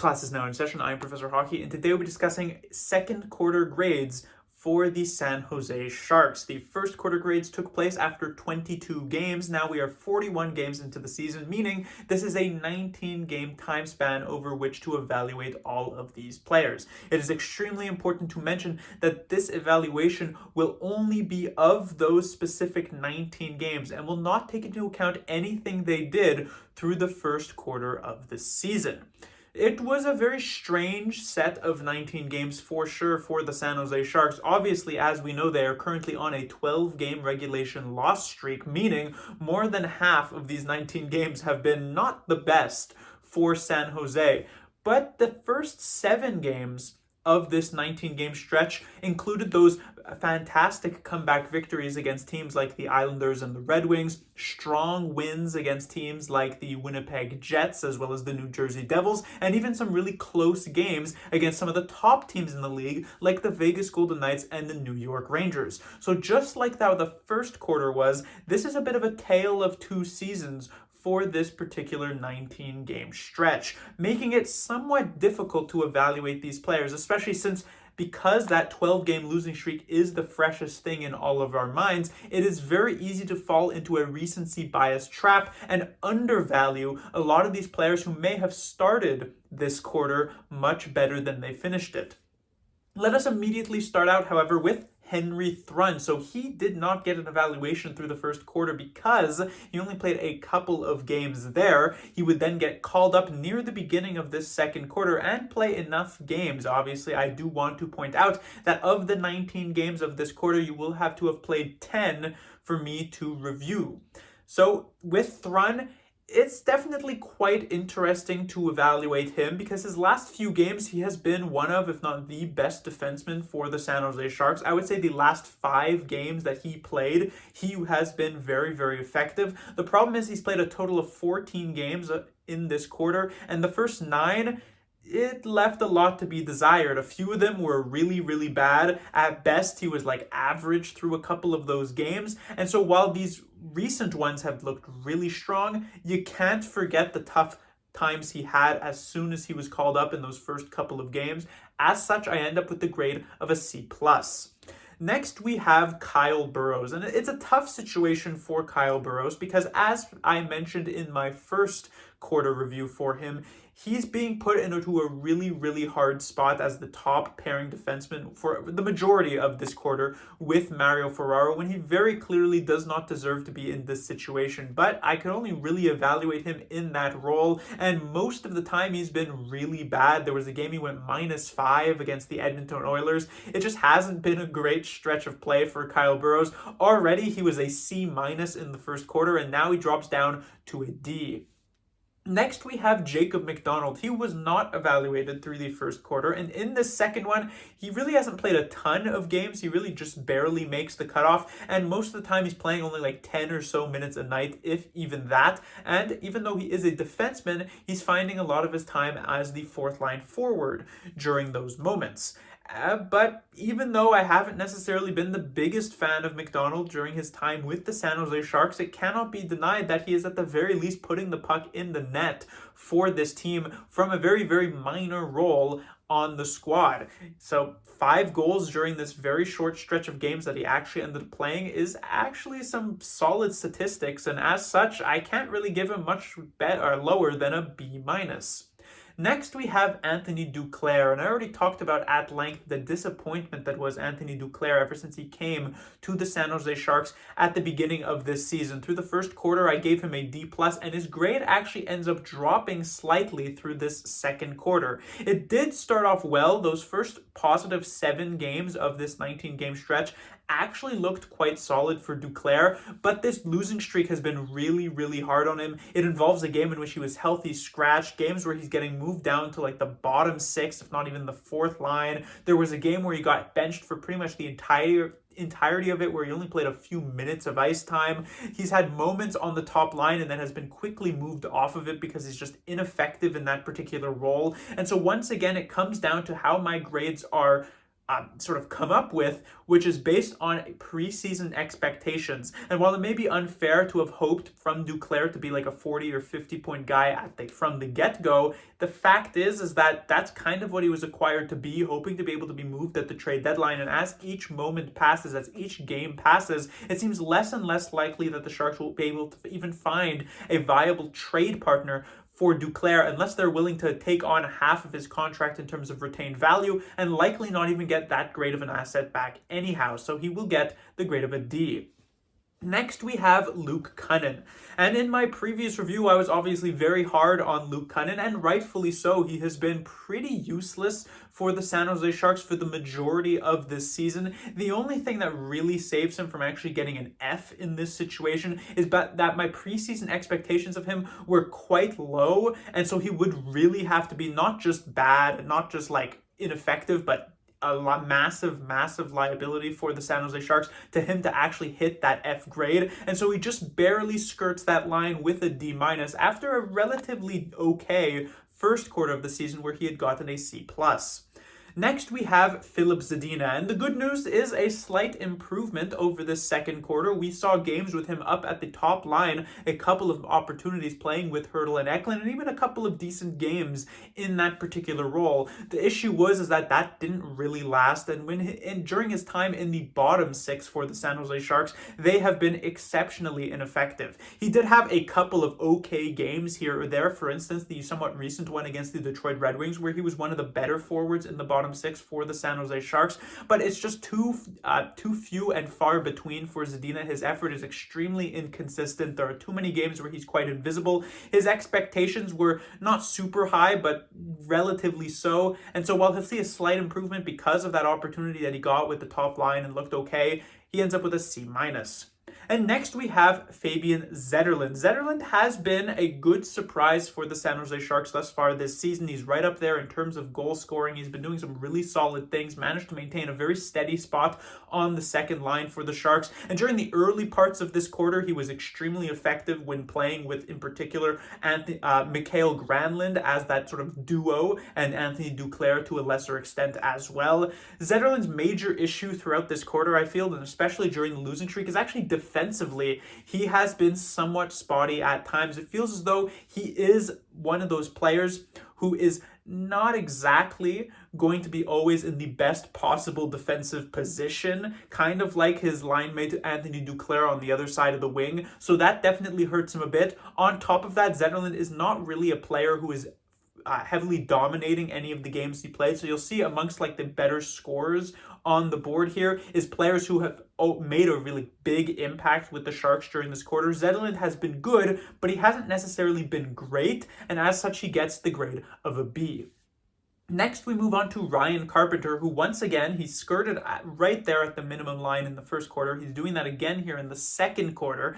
Class is now in session. I'm Professor Hockey, and today we'll be discussing second quarter grades for the San Jose Sharks. The first quarter grades took place after 22 games. Now we are 41 games into the season, meaning this is a 19-game time span over which to evaluate all of these players. It is extremely important to mention that this evaluation will only be of those specific 19 games and will not take into account anything they did through the first quarter of the season. It was a very strange set of 19 games for sure for the San Jose Sharks. Obviously, as we know, they are currently on a 12-game regulation loss streak, meaning more than half of these 19 games have been not the best for San Jose. But the first 7 games of this 19-game stretch included those fantastic comeback victories against teams like the Islanders and the Red Wings, strong wins against teams like the Winnipeg Jets as well as the New Jersey Devils, and even some really close games against some of the top teams in the league like the Vegas Golden Knights and the New York Rangers. So just like how the first quarter was, this is a bit of a tale of two seasons for this particular 19-game stretch, making it somewhat difficult to evaluate these players, especially because that 12-game losing streak is the freshest thing in all of our minds. It is very easy to fall into a recency bias trap and undervalue a lot of these players who may have started this quarter much better than they finished it. Let us immediately start out, however, with Henry Thrun. So he did not get an evaluation through the first quarter because he only played a couple of games there. He would then get called up near the beginning of this second quarter and play enough games. Obviously, I do want to point out that of the 19 games of this quarter, you will have to have played 10 for me to review. So with Thrun, it's definitely quite interesting to evaluate him because his last few games, he has been one of, if not the best defenseman for the San Jose Sharks. I would say the last 5 games that he played, he has been very, very effective. The problem is he's played a total of 14 games in this quarter, and the first 9, it left a lot to be desired. A few of them were really, really bad. At best, he was like average through a couple of those games. And so while these recent ones have looked really strong, you can't forget the tough times he had as soon as he was called up in those first couple of games. As such, I end up with the grade of a C+. Next, we have Kyle Burroughs, and it's a tough situation for Kyle Burroughs because, as I mentioned in my first quarter review for him, he's being put into a really, really hard spot as the top pairing defenseman for the majority of this quarter with Mario Ferraro when he very clearly does not deserve to be in this situation. But I could only really evaluate him in that role, and most of the time he's been really bad. There was a game he went -5 against the Edmonton Oilers. It just hasn't been a great stretch of play for Kyle Burroughs. Already he was a C- in the first quarter, and now he drops down to a D. Next, we have Jacob MacDonald. He was not evaluated through the first quarter, and in the second one, he really hasn't played a ton of games. He really just barely makes the cutoff, and most of the time he's playing only like 10 or so minutes a night, if even that. And even though he is a defenseman, he's finding a lot of his time as the fourth line forward during those moments. But even though I haven't necessarily been the biggest fan of MacDonald during his time with the San Jose Sharks, it cannot be denied that he is at the very least putting the puck in the net for this team from a very, very minor role on the squad. So 5 goals during this very short stretch of games that he actually ended up playing is actually some solid statistics, and as such, I can't really give him much lower than a B-. Next, we have Anthony Duclair, and I already talked about at length the disappointment that was Anthony Duclair ever since he came to the San Jose Sharks at the beginning of this season. Through the first quarter, I gave him a D+, and his grade actually ends up dropping slightly through this second quarter. It did start off well. Those first positive 7 games of this 19-game stretch actually looked quite solid for Duclair, but this losing streak has been really, really hard on him. It involves a game in which he was healthy scratch, games where he's getting moved down to like the bottom 6, if not even the 4th line. There was a game where he got benched for pretty much the entirety of it, where he only played a few minutes of ice time. He's had moments on the top line and then has been quickly moved off of it because he's just ineffective in that particular role. And so once again, it comes down to how my grades are sort of come up with, which is based on preseason expectations. And while it may be unfair to have hoped from Duclair to be like a 40 or 50 point guy from the get-go, the fact is that that's kind of what he was acquired to be, hoping to be able to be moved at the trade deadline. And as each moment passes, as each game passes, it seems less and less likely that the Sharks will be able to even find a viable trade partner for Duclair unless they're willing to take on half of his contract in terms of retained value, and likely not even get that great of an asset back anyhow. So he will get the grade of a D. Next, we have Luke Kunin. And in my previous review, I was obviously very hard on Luke Kunin, and rightfully so. He has been pretty useless for the San Jose Sharks for the majority of this season. The only thing that really saves him from actually getting an F in this situation is that my preseason expectations of him were quite low, and so he would really have to be not just bad, not just like ineffective, but a massive liability for the San Jose Sharks to him to actually hit that F grade. And so he just barely skirts that line with a D- after a relatively okay first quarter of the season where he had gotten a C+. Next, we have Filip Zadina, and the good news is a slight improvement over this second quarter. We saw games with him up at the top line, a couple of opportunities playing with Hertl and Eklund, and even a couple of decent games in that particular role. The issue was that didn't really last, and during his time in the bottom six for the San Jose Sharks, they have been exceptionally ineffective. He did have a couple of okay games here or there, for instance, the somewhat recent one against the Detroit Red Wings, where he was one of the better forwards in the bottom six for the San Jose Sharks, but it's just too few and far between for Zadina. His effort is extremely inconsistent. There are too many games where he's quite invisible. His expectations were not super high, but relatively so, and so while he'll see a slight improvement because of that opportunity that he got with the top line and looked okay, he ends up with a C-. And next we have Fabian Zetterlund. Zetterlund has been a good surprise for the San Jose Sharks thus far this season. He's right up there in terms of goal scoring. He's been doing some really solid things, managed to maintain a very steady spot on the second line for the Sharks. And during the early parts of this quarter, he was extremely effective when playing with, in particular, Mikael Granlund as that sort of duo, and Anthony Duclair to a lesser extent as well. Zetterlund's major issue throughout this quarter, I feel, and especially during the losing streak, is actually defensively. He has been somewhat spotty at times. It feels as though he is one of those players who is not exactly going to be always in the best possible defensive position, kind of like his line mate Anthony Duclair on the other side of the wing. So that definitely hurts him a bit. On top of that, Zetterlund is not really a player who is heavily dominating any of the games he plays. So you'll see amongst like the better scorers on the board here is players who have made a really big impact with the Sharks during this quarter. Zetterlund has been good, but he hasn't necessarily been great, and as such he gets the grade of a B. Next, we move on to Ryan Carpenter, who once again, he skirted right there at the minimum line in the first quarter. He's doing that again here in the second quarter.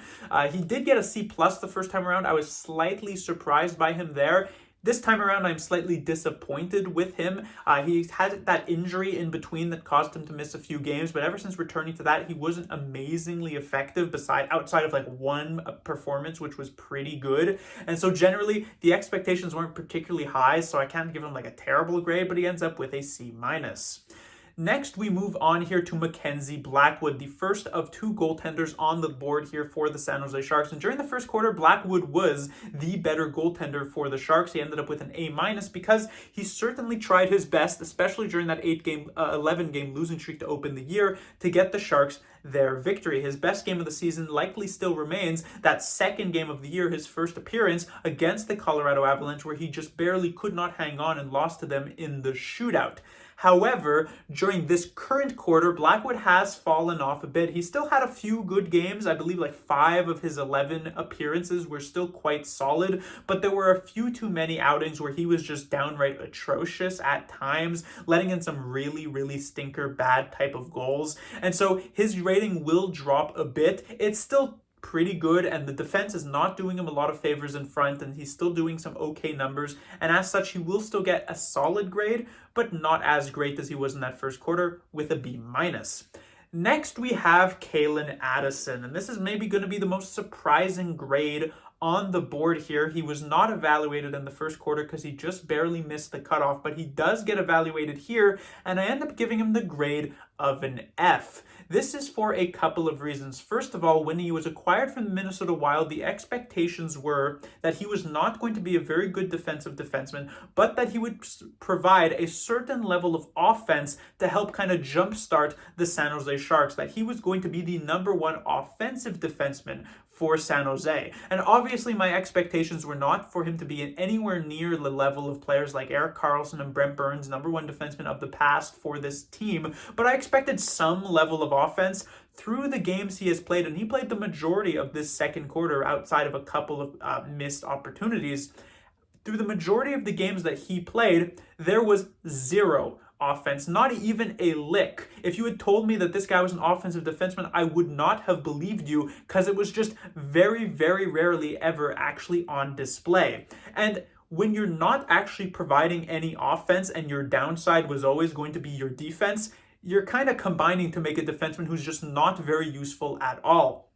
He did get a C+ the first time around. I was slightly surprised by him there. This time around, I'm slightly disappointed with him. He had that injury in between that caused him to miss a few games, but ever since returning to that, he wasn't amazingly effective outside of like one performance, which was pretty good. And so generally, the expectations weren't particularly high, so I can't give him like a terrible grade, but he ends up with a C-. Next, we move on here to Mackenzie Blackwood, the first of two goaltenders on the board here for the San Jose Sharks. And during the first quarter, Blackwood was the better goaltender for the Sharks. He ended up with an A- because he certainly tried his best, especially during that 11-game losing streak to open the year, to get the Sharks their victory. His best game of the season likely still remains that second game of the year, his first appearance against the Colorado Avalanche, where he just barely could not hang on and lost to them in the shootout. However, during this current quarter, Blackwood has fallen off a bit. He still had a few good games. I believe like 5 of his 11 appearances were still quite solid, but there were a few too many outings where he was just downright atrocious at times, letting in some really, really stinker bad type of goals. And so his rating will drop a bit. It's still pretty good, and the defense is not doing him a lot of favors in front, and he's still doing some okay numbers, and as such he will still get a solid grade, but not as great as he was in that first quarter, with a B-. Next we have Calen Addison, and this is maybe going to be the most surprising grade on the board here. He was not evaluated in the first quarter because he just barely missed the cutoff, but he does get evaluated here, and I end up giving him the grade of an F. This is for a couple of reasons. First of all, when he was acquired from the Minnesota Wild, the expectations were that he was not going to be a very good defensive defenseman, but that he would provide a certain level of offense to help kind of jumpstart the San Jose Sharks, that he was going to be the number one offensive defenseman for San Jose. And obviously my expectations were not for him to be anywhere near the level of players like Erik Karlsson and Brent Burns, number one defenseman of the past for this team, but I expected some level of offense through the games he has played, and he played the majority of this second quarter outside of a couple of missed opportunities. Through the majority of the games that he played, there was zero offense, not even a lick. If you had told me that this guy was an offensive defenseman, I would not have believed you, because it was just very, very rarely ever actually on display. And when you're not actually providing any offense and your downside was always going to be your defense, you're kind of combining to make a defenseman who's just not very useful at all.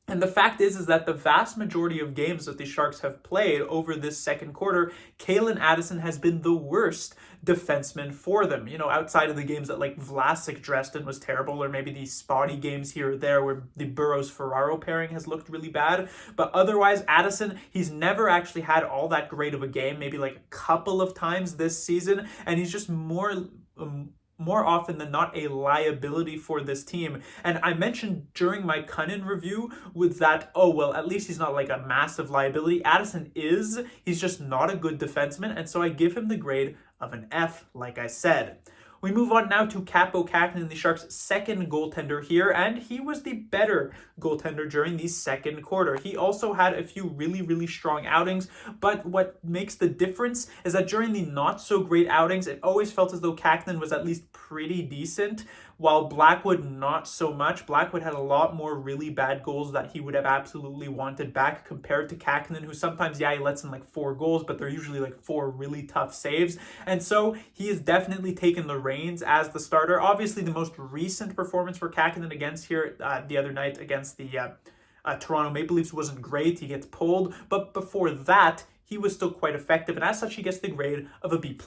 And the fact is that the vast majority of games that the Sharks have played over this second quarter, Calen Addison has been the worst defenseman for them. You know, outside of the games that like Vlasic dressed in was terrible, or maybe these spotty games here or there where the Burrows-Ferraro pairing has looked really bad. But otherwise, Addison, he's never actually had all that great of a game, maybe like a couple of times this season, and he's just more often than not a liability for this team. And I mentioned during my Cunnin review with that, oh, well, at least he's not like a massive liability. Addison is. He's just not a good defenseman, and so I give him the grade of an F, like I said. We move on now to Kaapo Kähkönen, the Sharks' second goaltender here, and he was the better goaltender during the second quarter. He also had a few really, really strong outings, but what makes the difference is that during the not-so-great outings, it always felt as though Kähkönen was at least pretty decent, while Blackwood not so much. Blackwood had a lot more really bad goals that he would have absolutely wanted back compared to Kähkönen, who sometimes, yeah, he lets in like 4 goals, but they're usually like 4 really tough saves. And so he has definitely taken the reins as the starter. Obviously, the most recent performance for Kähkönen against here the other night against the Toronto Maple Leafs wasn't great. He gets pulled, but before that, he was still quite effective, and as such, he gets the grade of a B+.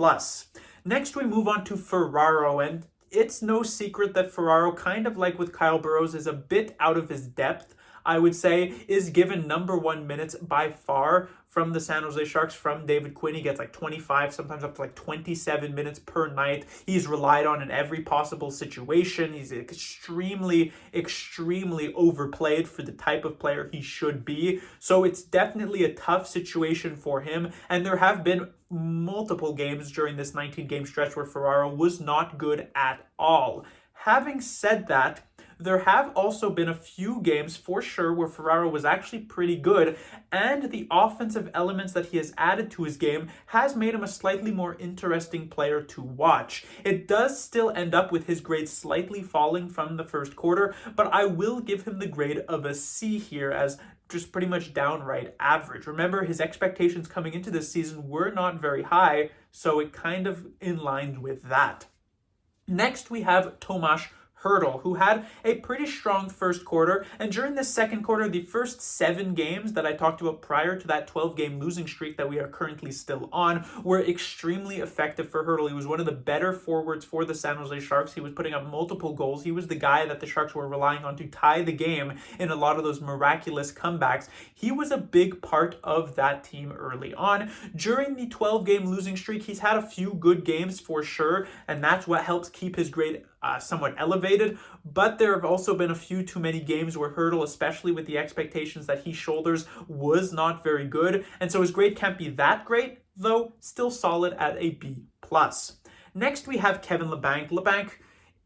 Next, we move on to Ferraro, and it's no secret that Ferraro, kind of like with Kyle Burroughs, is a bit out of his depth, I would say, is given number 1 minutes by far from the San Jose Sharks from David Quinn. He gets like 25, sometimes up to like 27 minutes per night. He's relied on in every possible situation. He's extremely, extremely overplayed for the type of player he should be. So it's definitely a tough situation for him. And there have been multiple games during this 19-game stretch where Ferraro was not good at all. Having said that, there have also been a few games for sure where Ferraro was actually pretty good, and the offensive elements that he has added to his game has made him a slightly more interesting player to watch. It does still end up with his grade slightly falling from the first quarter, but I will give him the grade of a C here as just pretty much downright average. Remember, his expectations coming into this season were not very high, so it kind of in line with that. Next, we have Tomas Hertl, who had a pretty strong first quarter, and during this second quarter, the first 7 games that I talked about prior to that 12-game losing streak that we are currently still on were extremely effective for Hertl. He was one of the better forwards for the San Jose Sharks. He was putting up multiple goals. He was the guy that the Sharks were relying on to tie the game in a lot of those miraculous comebacks. He was a big part of that team early on. During the 12-game losing streak, he's had a few good games for sure, and that's what helps keep his grade somewhat elevated, but there have also been a few too many games where Hertl, especially with the expectations that he shoulders, was not very good, and so his grade can't be that great, though still solid at a B+. Next, we have Kevin Labanc. Labanc,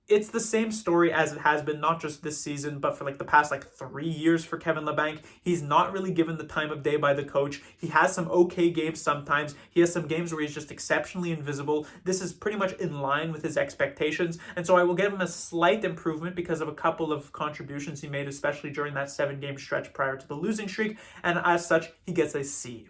it's the same story as it has been, not just this season, but for like the past 3 years for Kevin Labanc. He's not really given the time of day by the coach. He has some okay games sometimes. He has some games where he's just exceptionally invisible. This is pretty much in line with his expectations, and so I will give him a slight improvement because of a couple of contributions he made, especially during that 7-game stretch prior to the losing streak, and as such, he gets a C.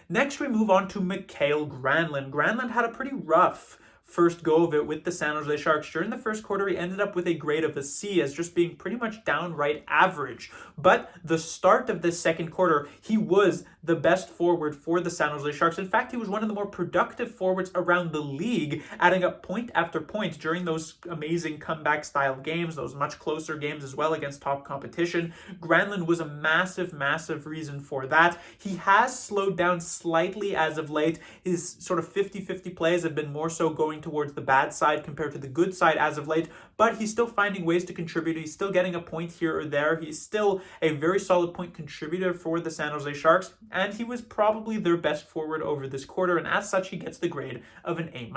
Next, we move on to Mikael Granlund. Granlund had a pretty rough first go of it with the San Jose Sharks. During the first quarter, he ended up with a grade of a C, as just being pretty much downright average. But the start of this second quarter, he was the best forward for the San Jose Sharks. In fact, he was one of the more productive forwards around the league, adding up point after point during those amazing comeback style games, those much closer games as well against top competition. Granlund was a massive reason for that. He has slowed down slightly as of late. His sort of 50-50 plays have been more so going towards the bad side compared to the good side as of late, but he's still finding ways to contribute. He's still getting a point here or there. He's still a very solid point contributor for the San Jose Sharks, and he was probably their best forward over this quarter, and as such, he gets the grade of an A-.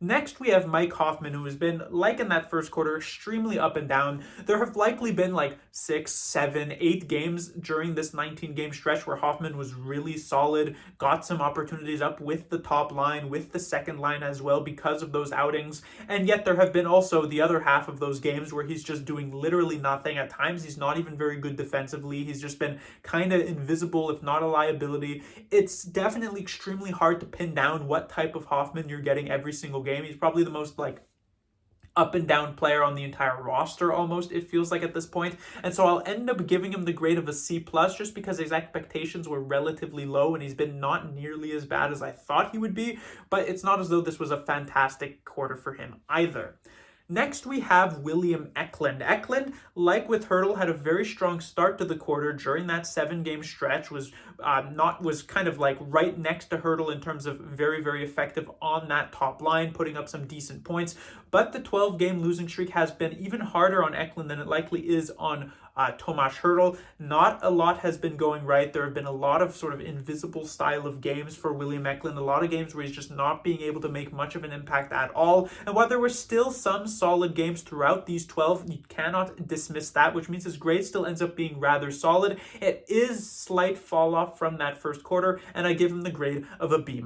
Next, we have Mike Hoffman, who has been, like in that first quarter, extremely up and down. There have likely been like 6, 7, 8 games during this 19-game stretch where Hoffman was really solid, got some opportunities up with the top line, with the second line as well because of those outings. And yet there have been also the other half of those games where he's just doing literally nothing. At times, he's not even very good defensively. He's just been kind of invisible, if not a liability. It's definitely extremely hard to pin down what type of Hoffman you're getting every single game. He's probably the most up and down player on the entire roster almost, it feels like at this point. And so I'll end up giving him the grade of a C+ just because his expectations were relatively low and he's been not nearly as bad as I thought he would be, but it's not as though this was a fantastic quarter for him either. Next, we have William Eklund. Eklund, like with Hertl, had a very strong start to the quarter during that 7-game stretch, was kind of like right next to Hertl in terms of very effective on that top line, putting up some decent points. But the 12-game losing streak has been even harder on Eklund than it likely is on Tomas Hertl. Not a lot has been going right. There have been a lot of sort of invisible style of games for William Eklund, a lot of games where he's just not being able to make much of an impact at all. And while there were still some solid games throughout these 12, you cannot dismiss that, which means his grade still ends up being rather solid. It is slight fall off from that first quarter, and I give him the grade of a B-.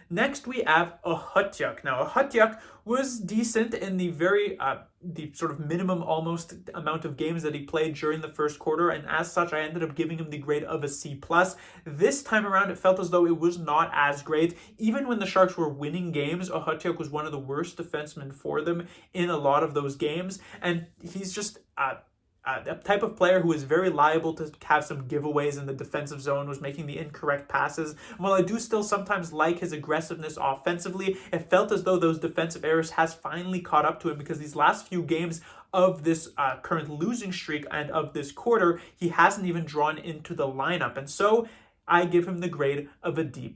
Next, we have Okhotyuk. Now, Okhotyuk was decent in the sort of minimum almost amount of games that he played during the first quarter, and as such, I ended up giving him the grade of a C+. This time around, it felt as though it was not as great. Even when the Sharks were winning games, Okhotyuk was one of the worst defensemen for them in a lot of those games, and he's just a type of player who is very liable to have some giveaways in the defensive zone, was making the incorrect passes. While I do still sometimes like his aggressiveness offensively, it felt as though those defensive errors has finally caught up to him, because these last few games of this current losing streak and of this quarter, he hasn't even drawn into the lineup. And so I give him the grade of a D+.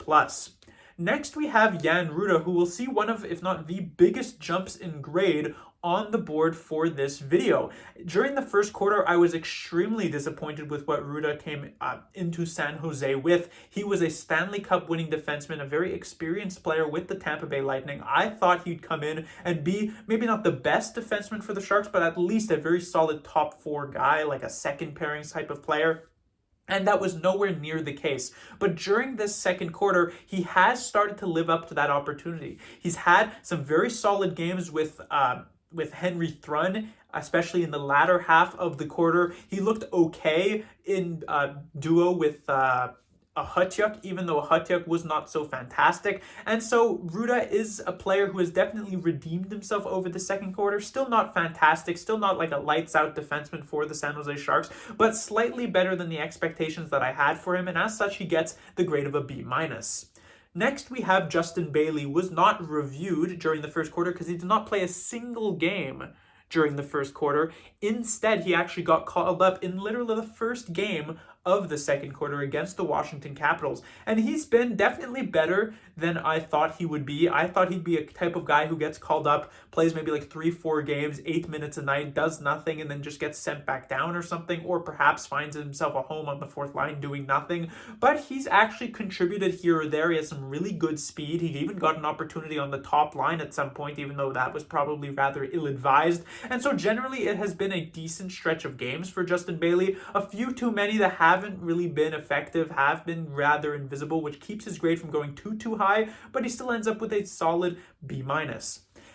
Next, we have Jan Rutta, who will see one of, if not the biggest jumps in grade on the board for this video. During the first quarter, I was extremely disappointed with what Rutta came into San Jose with. He was a Stanley Cup winning defenseman, a very experienced player with the Tampa Bay Lightning. I thought he'd come in and be maybe not the best defenseman for the Sharks, but at least a very solid top 4 guy, like a second pairing type of player. And that was nowhere near the case. But during this second quarter, he has started to live up to that opportunity. He's had some very solid games with Henry Thrun, especially in the latter half of the quarter. He looked okay in duo with Okhotyuk, even though Okhotyuk was not so fantastic. And so Rutta is a player who has definitely redeemed himself over the second quarter. Still not fantastic, still not like a lights-out defenseman for the San Jose Sharks, but slightly better than the expectations that I had for him, and as such, he gets the grade of a B-. Next, we have Justin Bailey, was not reviewed during the first quarter because he did not play a single game during the first quarter. Instead, he actually got called up in literally the first game of the second quarter against the Washington Capitals. And he's been definitely better than I thought he would be. I thought he'd be a type of guy who gets called up, plays maybe like 3-4 games, 8 minutes a night, does nothing, and then just gets sent back down or something, or perhaps finds himself a home on the fourth line doing nothing. But he's actually contributed here or there. He has some really good speed. He even got an opportunity on the top line at some point, even though that was probably rather ill-advised. And so generally it has been a decent stretch of games for Justin Bailey. A few too many that haven't really been effective, have been rather invisible, which keeps his grade from going too high, but he still ends up with a solid B-.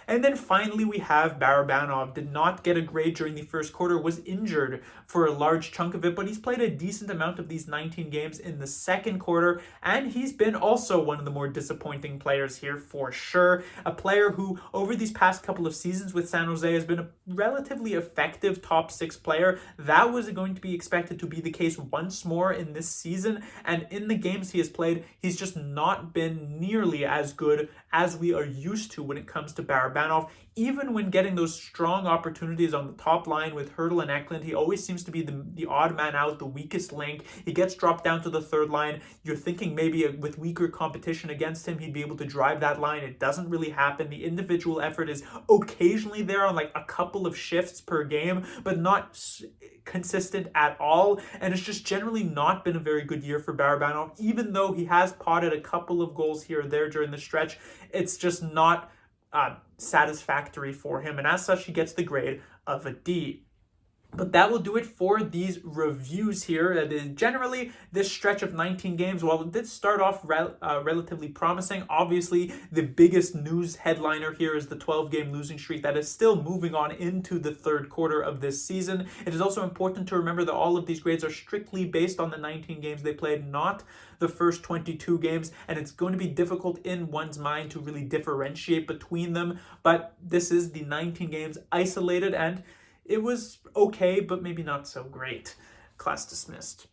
And then finally, we have Barabanov. Did not get a grade during the first quarter, was injured for a large chunk of it, but he's played a decent amount of these 19 games in the second quarter, and he's been also one of the more disappointing players here for sure. A player who, over these past couple of seasons with San Jose, has been a relatively effective top 6 player. That was going to be expected to be the case once more in this season, and in the games he has played, he's just not been nearly as good as we are used to when it comes to Barabanov. Even when getting those strong opportunities on the top line with Hertl and Eklund, he always seems to be the odd man out, the weakest link. He gets dropped down to the third line. You're thinking maybe with weaker competition against him, he'd be able to drive that line. It doesn't really happen. The individual effort is occasionally there on like a couple of shifts per game, but not consistent at all. And it's just generally not been a very good year for Barabanov. Even though he has potted a couple of goals here or there during the stretch, it's just not satisfactory for him, and as such he gets the grade of a D. But that will do it for these reviews here. Generally, this stretch of 19 games, while it did start off relatively promising, obviously the biggest news headliner here is the 12-game losing streak that is still moving on into the third quarter of this season. It is also important to remember that all of these grades are strictly based on the 19 games they played, not the first 22 games, and it's going to be difficult in one's mind to really differentiate between them. But this is the 19 games isolated, and it was okay, but maybe not so great. Class dismissed.